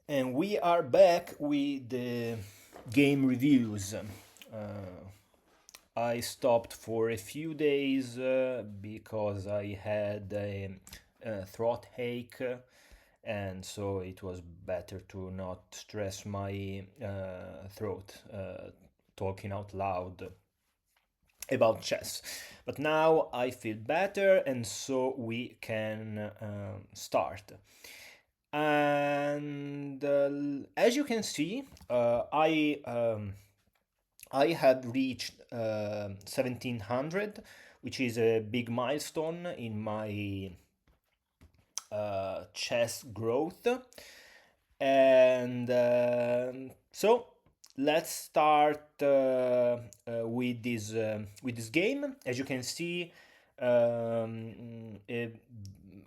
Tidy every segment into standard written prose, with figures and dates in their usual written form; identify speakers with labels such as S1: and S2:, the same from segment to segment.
S1: And we are back with the game reviews. I stopped for a few days because I had a throat ache, and so it was better to not stress my throat talking out loud about chess. But now I feel better, and so we can start. And as you can see, I had reached 1700, which is a big milestone in my chess growth. And so let's start with this game. As you can see,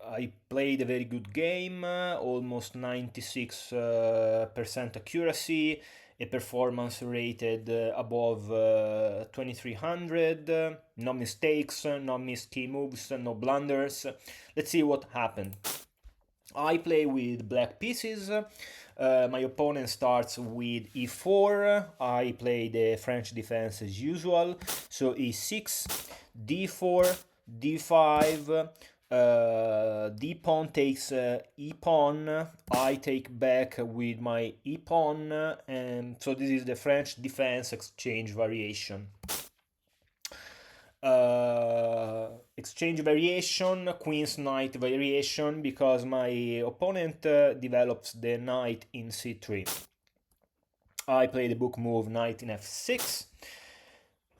S1: I played a very good game, almost 96% accuracy, a performance rated above 2300, no mistakes, no missed key moves, no blunders. Let's see what happened. I play with black pieces. My opponent starts with e4. I play the French defense as usual. So e6, d4, d5. D pawn takes e pawn. I take back with my e pawn. And so this is the French defense exchange variation. Exchange variation, queen's knight variation, because my opponent develops the knight in c3. I play the book move knight in f6.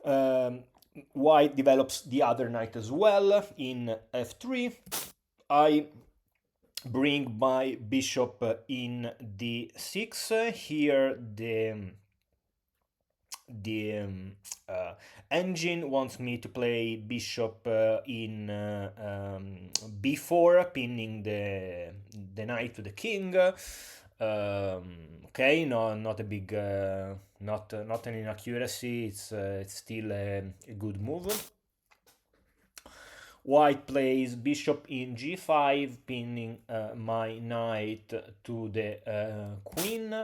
S1: Um, White develops the other knight as well in f3. I bring my bishop in d6. Here the engine wants me to play bishop in b4, pinning the knight to the king. Okay, no, not a big, not an inaccuracy. It's still a good move. White plays bishop in g5, pinning my knight to the queen.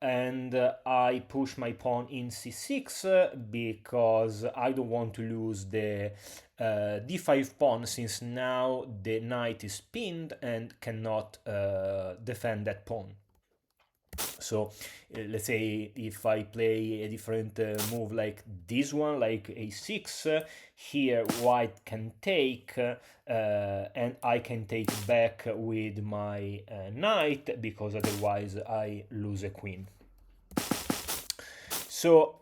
S1: And I push my pawn in c6 because I don't want to lose the d5 pawn, since now the knight is pinned and cannot defend that pawn. So let's say if I play a different move like this one, like a6, here white can take, and I can take back with my knight, because otherwise I lose a queen. So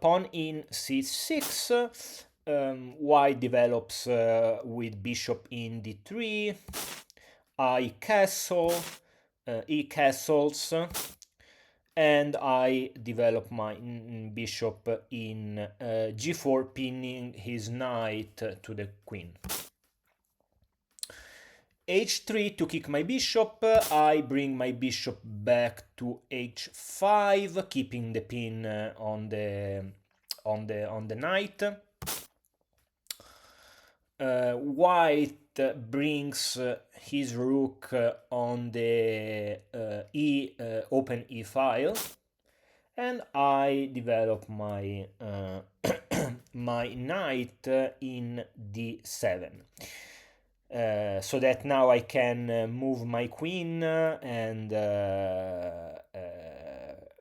S1: pawn in c6, white develops with bishop in d3, I castle, he castles, and I develop my bishop in g4, pinning his knight to the queen. h3 to kick my bishop. I bring my bishop back to h5, keeping the pin on the knight. White brings his rook on the open e file, and I develop my my knight in d7. So that now I can move my queen and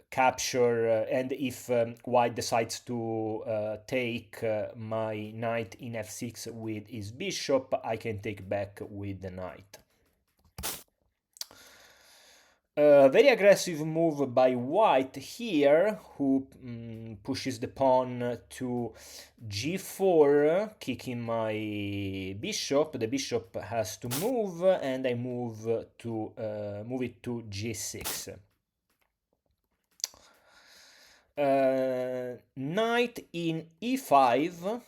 S1: capture, and if white decides to take my knight in f6 with his bishop, I can take back with the knight. Very aggressive move by white here, who pushes the pawn to g4, kicking my bishop. The bishop has to move, and I move it to g6. Knight in e5.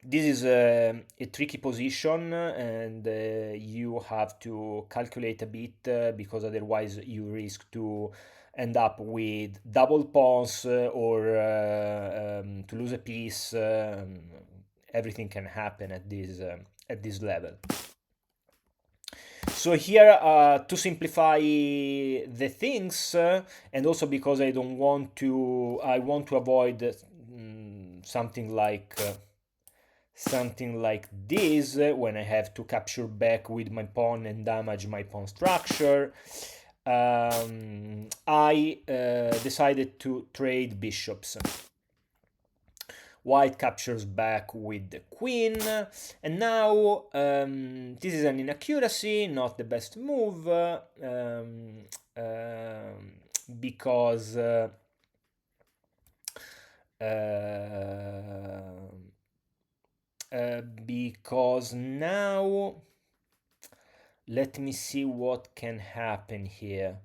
S1: This is a tricky position, and you have to calculate a bit, because otherwise you risk to end up with double pawns, or to lose a piece. Everything can happen at this level. So here, to simplify the things, and also because I don't want to, I want to avoid something like this when I have to capture back with my pawn and damage my pawn structure. I decided to trade bishops. White captures back with the queen, and now this is an inaccuracy, not the best move, because because now let me see what can happen here.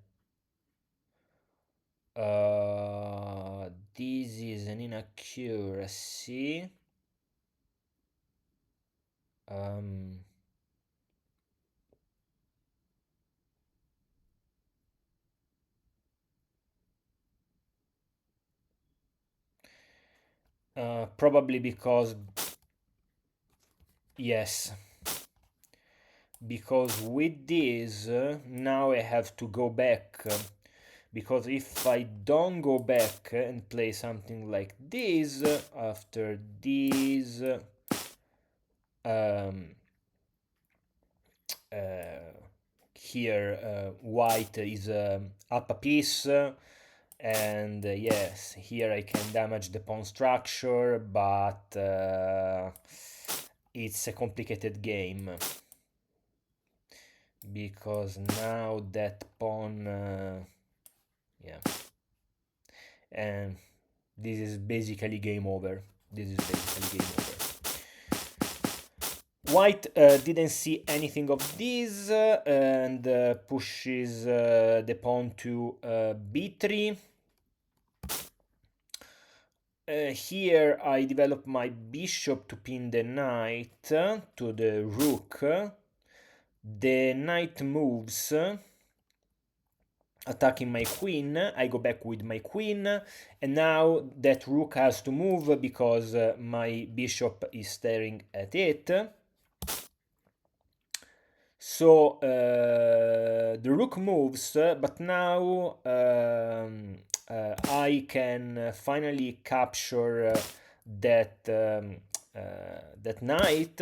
S1: This is an inaccuracy. Probably because, yes, because with this, now I have to go back. Because if I don't go back and play something like this, after this, here white is up a piece, and yes, here I can damage the pawn structure, but it's a complicated game because now that pawn, yeah, and this is basically game over. This is basically game over. White didn't see anything of this and pushes the pawn to b3. Here I develop my bishop to pin the knight to the rook. The knight moves, attacking my queen. I go back with my queen, and now that rook has to move because my bishop is staring at it. So the rook moves, but now I can finally capture that knight.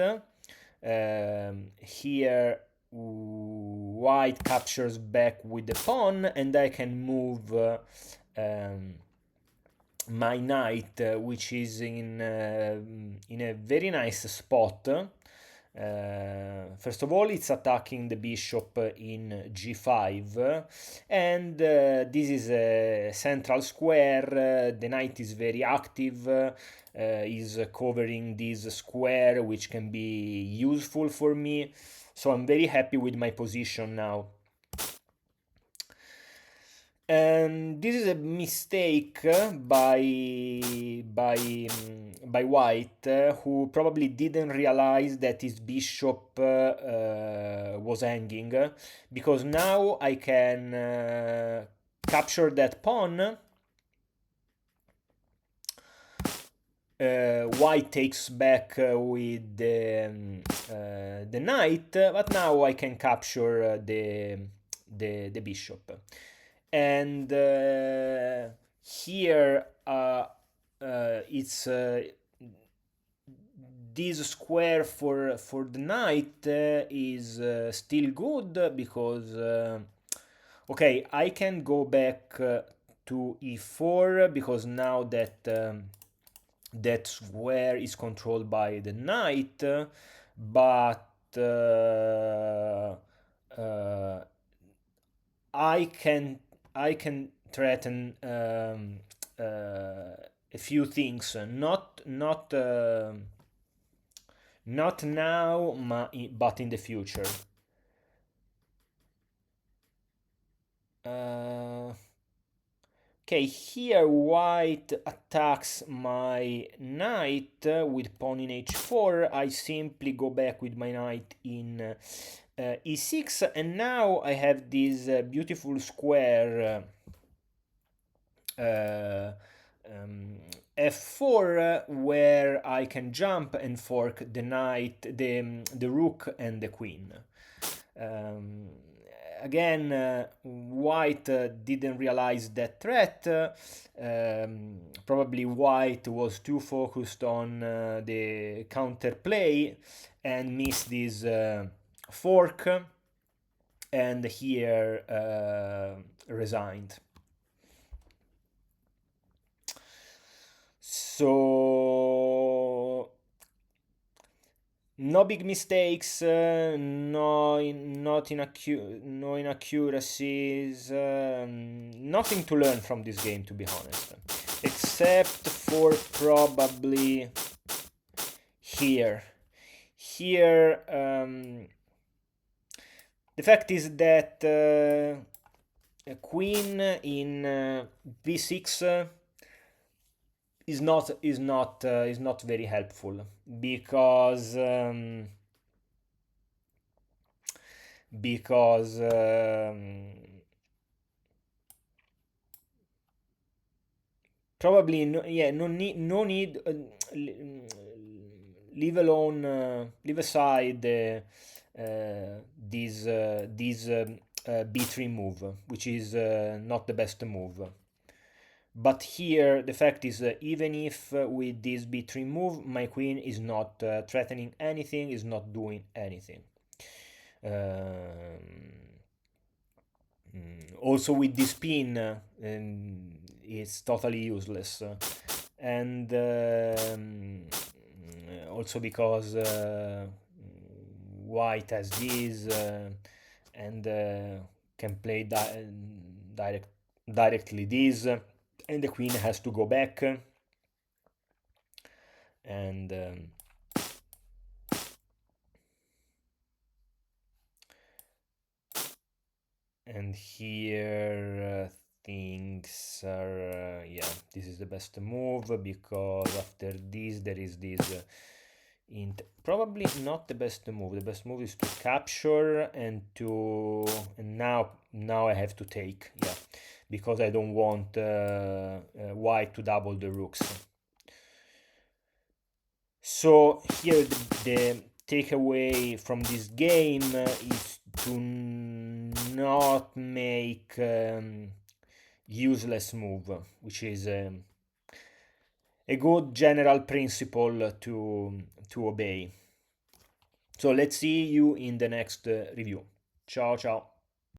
S1: Here white captures back with the pawn, and I can move my knight, which is in a very nice spot. First of all, it's attacking the bishop in g5, and this is a central square. The knight is very active, is covering this square, which can be useful for me. So I'm very happy with my position now. And this is a mistake by White, who probably didn't realize that his bishop was hanging, because now I can capture that pawn. White takes back with the knight, but now I can capture the bishop. And here it's this square for the knight is still good because okay, I can go back to e4 because now that that square is controlled by the knight, but I can threaten a few things, not now, but in the future. Okay, here white attacks my knight with pawn in h4. I simply go back with my knight in e6, and now I have this beautiful square f4 where I can jump and fork the knight, the rook and the queen. Again, white didn't realize that threat. Probably white was too focused on the counterplay and missed this fork, and here resigned. So no big mistakes, no inaccuracies, nothing to learn from this game, to be honest, except for probably here. Here, the fact is that a queen in b6 is not very helpful because probably no, yeah, no need leave aside this b3 move, which is not the best move. But here the fact is, even if with this b3 move my queen is not threatening anything, is not doing anything. Also with this pin, it's totally useless. And also because white has this and can play directly this, and the queen has to go back, and here things are yeah, this is the best move, because after this there is this probably not the best move. The best move is to capture and now I have to take, yeah, because I don't want white to double the rooks. So here the takeaway from this game is to not make useless move, which is a good general principle to obey. So let's see you in the next review. Ciao ciao.